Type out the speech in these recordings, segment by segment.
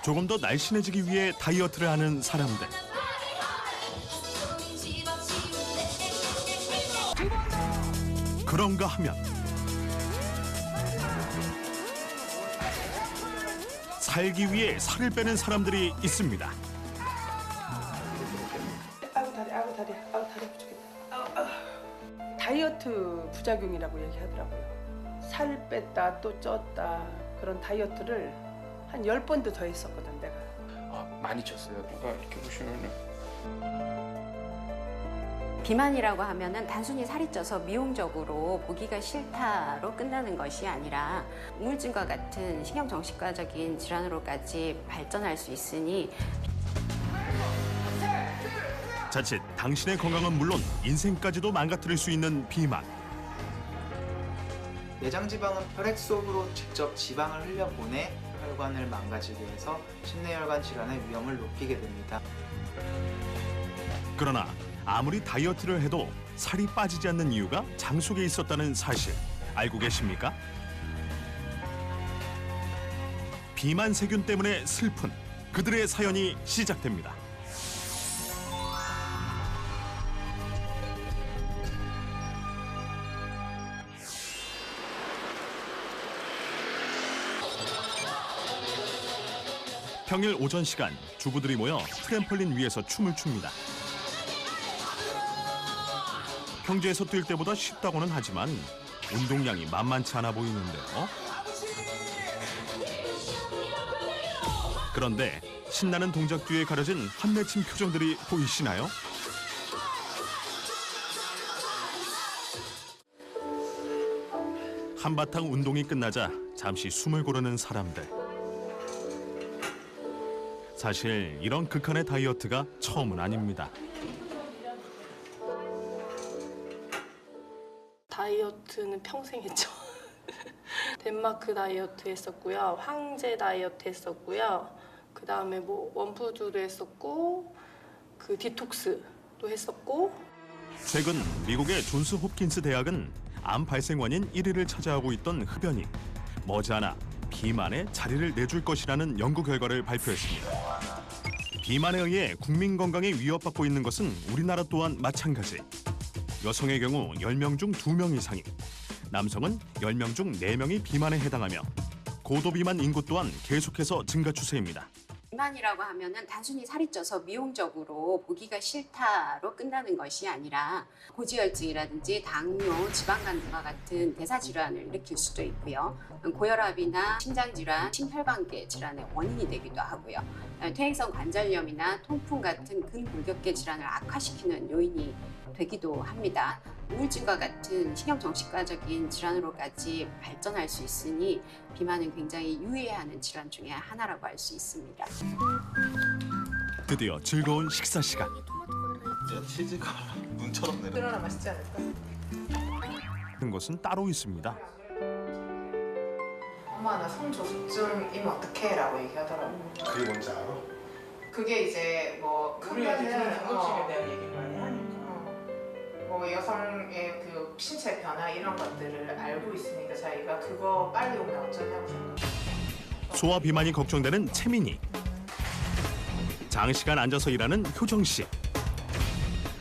조금 더 날씬해지기 위해 다이어트를 하는 사람들. 그런가 하면 살기 위해 살을 빼는 사람들이 있습니다. 아우 다리, 아우 다리, 아우 다리 부족했다. 다이어트 부작용이라고 얘기하더라고요. 살 뺐다 또 쪘다 그런 다이어트를 한 10번도 더 했었거든 내가. 많이 쪘어요. 이렇게 보시면은. 비만이라고 하면은 단순히 살이 쪄서 미용적으로 보기가 싫다로 끝나는 것이 아니라 우울증과 같은 신경정신과적인 질환으로까지 발전할 수 있으니 자칫 당신의 건강은 물론 인생까지도 망가뜨릴 수 있는 비만. 내장 지방은 혈액 속으로 직접 지방을 흘려보내 혈관을 망가지게 해서 심내혈관 질환의 위험을 높이게 됩니다. 그러나 아무리 다이어트를 해도 살이 빠지지 않는 이유가 장 속에 있었다는 사실 알고 계십니까? 비만 세균 때문에 슬픈 그들의 사연이 시작됩니다. 평일 오전 시간 주부들이 모여 트램펄린 위에서 춤을 춥니다. 평지에서 뛸 때보다 쉽다고는 하지만 운동량이 만만치 않아 보이는데요. 그런데 신나는 동작 뒤에 가려진 환맺힌 표정들이 보이시나요? 한바탕 운동이 끝나자 잠시 숨을 고르는 사람들. 사실 이런 극한의 다이어트가 처음은 아닙니다. 다이어트는 평생 했죠. 덴마크 다이어트 했었고요. 황제 다이어트 했었고요. 그 다음에 뭐 원푸드도 했었고 그 디톡스도 했었고. 최근 미국의 존스 홉킨스 대학은 암 발생 원인 1위를 차지하고 있던 흡연이 머지않아 비만에 자리를 내줄 것이라는 연구 결과를 발표했습니다. 비만에 의해 국민 건강이 위협받고 있는 것은 우리나라 또한 마찬가지. 여성의 경우 10명 중 2명 이상이, 남성은 10명 중 4명이 비만에 해당하며 고도비만 인구 또한 계속해서 증가 추세입니다. 비만이라고 하면은 단순히 살이 쪄서 미용적으로 보기가 싫다로 끝나는 것이 아니라 고지혈증이라든지 당뇨, 지방간 등과 같은 대사 질환을 일으킬 수도 있고요. 고혈압이나 심장 질환, 심혈관계 질환의 원인이 되기도 하고요. 퇴행성 관절염이나 통풍 같은 근골격계 질환을 악화시키는 요인이 되기도 합니다. 우울증과 같은 신경정신과적인 질환으로까지 발전할 수 있으니 비만은 굉장히 유의해야 하는 질환 중에 하나라고 할 수 있습니다. 드디어 즐거운 식사 시간. 치즈가 눈처럼 내려. 그러나 맛있지 않을까? 그 것은 따로 있습니다. 엄마 나 성조숙증이면 어떡해? 라고 얘기하더라고. 그게 뭔지 알아? 그게 이제 뭐 크면은 대한 얘기를 많이 하니까. 뭐 여성의 그 신체 변화 이런 것들을 알고 있으니까 자기가 그거 빨리 오면 어쩌냐고 생각. 소화 비만이 걱정되는 채민이, 장시간 앉아서 일하는 효정 씨,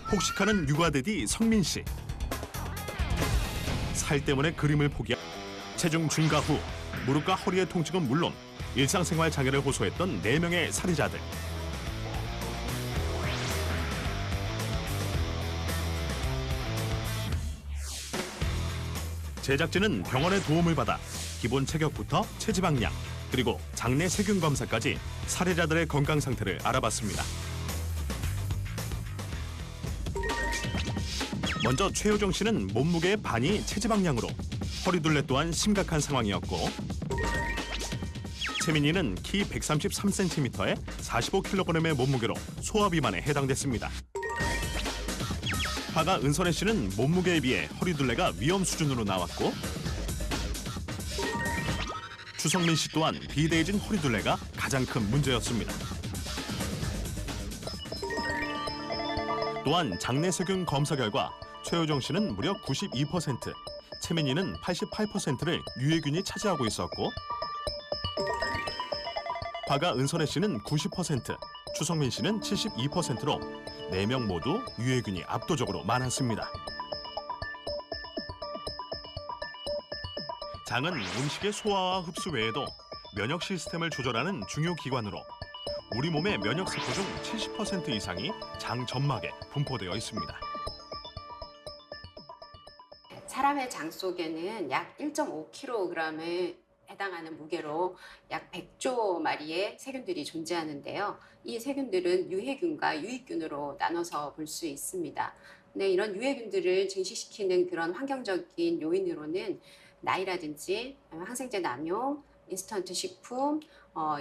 폭식하는 육아대디 성민 씨, 살 때문에 그림을 포기한 체중 증가 후 무릎과 허리의 통증은 물론 일상생활 장애를 호소했던 4명의 살해자들. 제작진은 병원의 도움을 받아 기본 체격부터 체지방량, 그리고 장내 세균 검사까지 살해자들의 건강 상태를 알아봤습니다. 먼저 최효정 씨는 몸무게의 반이 체지방량으로 허리둘레 또한 심각한 상황이었고, 최민희는 키 133cm에 45kg의 몸무게로 소아비만에 해당됐습니다. 화가 은선혜 씨는 몸무게에 비해 허리둘레가 위험 수준으로 나왔고, 추성민 씨 또한 비대해진 허리둘레가 가장 큰 문제였습니다. 또한 장내세균 검사 결과 최효정 씨는 무려 92%, 최민희는 88%를 유해균이 차지하고 있었고, 화가 은선혜 씨는 90%, 추성민 씨는 72%로 4명 모두 유해균이 압도적으로 많았습니다. 장은 음식의 소화와 흡수 외에도 면역 시스템을 조절하는 중요 기관으로 우리 몸의 면역 세포 중 70% 이상이 장 점막에 분포되어 있습니다. 사람의 장 속에는 약 1.5kg에 해당하는 무게로 약 100조 마리의 세균들이 존재하는데요. 이 세균들은 유해균과 유익균으로 나눠서 볼 수 있습니다. 네, 이런 유해균들을 증식시키는 그런 환경적인 요인으로는 나이라든지 항생제 남용, 인스턴트 식품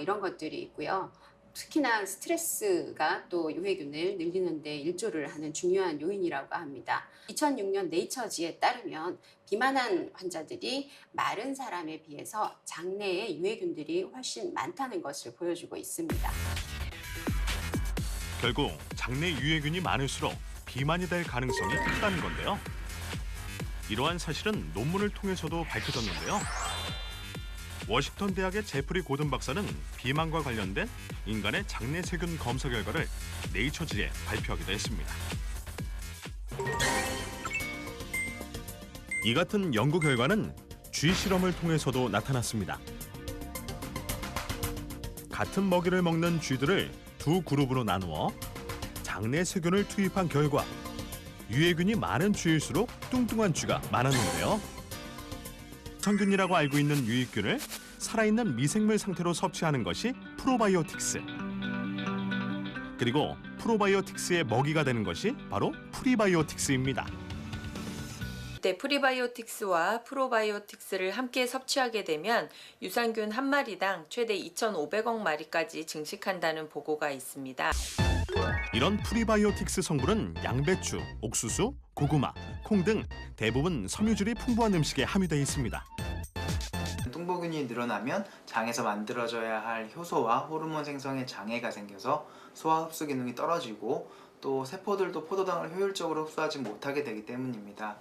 이런 것들이 있고요. 특히나 스트레스가 또 유해균을 늘리는 데 일조를 하는 중요한 요인이라고 합니다. 2006년 네이처지에 따르면 비만한 환자들이 마른 사람에 비해서 장내에 유해균들이 훨씬 많다는 것을 보여주고 있습니다. 결국 장내 유해균이 많을수록 비만이 될 가능성이 크다는 건데요. 이러한 사실은 논문을 통해서도 밝혀졌는데요. 워싱턴 대학의 제프리 고든 박사는 비만과 관련된 인간의 장내 세균 검사 결과를 네이처지에 발표하기도 했습니다. 이 같은 연구 결과는 쥐 실험을 통해서도 나타났습니다. 같은 먹이를 먹는 쥐들을 두 그룹으로 나누어 장내 세균을 투입한 결과 유해균이 많은 쥐일수록 뚱뚱한 쥐가 많았는데요. 성균이라고 알고 있는 유익균을 살아있는 미생물 상태로 섭취하는 것이 프로바이오틱스. 그리고 프로바이오틱스의 먹이가 되는 것이 바로 프리바이오틱스입니다. 이때 프리바이오틱스와 프로바이오틱스를 함께 섭취하게 되면 유산균 한 마리당 최대 2,500억 마리까지 증식한다는 보고가 있습니다. 이런 프리바이오틱스 성분은 양배추, 옥수수, 고구마, 콩 등 대부분 섬유질이 풍부한 음식에 함유되어 있습니다. 뚱보균이 늘어나면 장에서 만들어져야 할 효소와 호르몬 생성에 장애가 생겨서 소화 흡수 기능이 떨어지고 또 세포들도 포도당을 효율적으로 흡수하지 못하게 되기 때문입니다.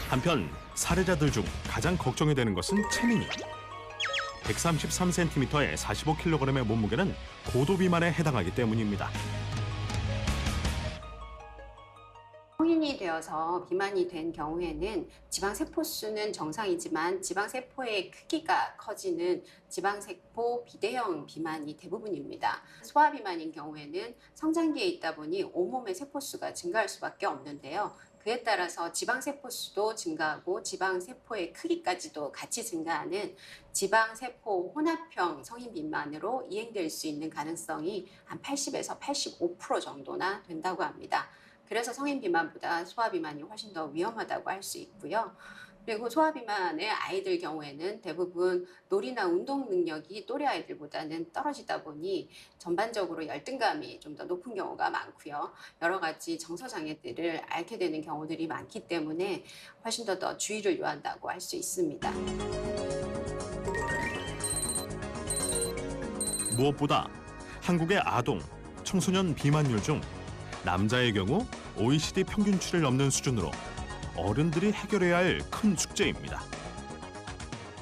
한편 사례자들 중 가장 걱정이 되는 것은 채민이. 133cm에 45kg의 몸무게는 고도 비만에 해당하기 때문입니다. 성인이 되어서 비만이 된 경우에는 지방세포수는 정상이지만 지방세포의 크기가 커지는 지방세포 비대형 비만이 대부분입니다. 소아비만인 경우에는 성장기에 있다 보니 온몸의 세포수가 증가할 수밖에 없는데요. 그에 따라서 지방세포수도 증가하고 지방세포의 크기까지도 같이 증가하는 지방세포 혼합형 성인 비만으로 이행될 수 있는 가능성이 한 80에서 85% 정도나 된다고 합니다. 그래서 성인 비만보다 소아 비만이 훨씬 더 위험하다고 할 수 있고요. 그리고 소아 비만의 아이들 경우에는 대부분 놀이나 운동 능력이 또래 아이들보다는 떨어지다 보니 전반적으로 열등감이 좀 더 높은 경우가 많고요. 여러 가지 정서 장애들을 앓게 되는 경우들이 많기 때문에 훨씬 더 주의를 요한다고 할 수 있습니다. 무엇보다 한국의 아동, 청소년 비만율 중 남자의 경우 OECD 평균치를 넘는 수준으로 어른들이 해결해야 할 큰 숙제입니다.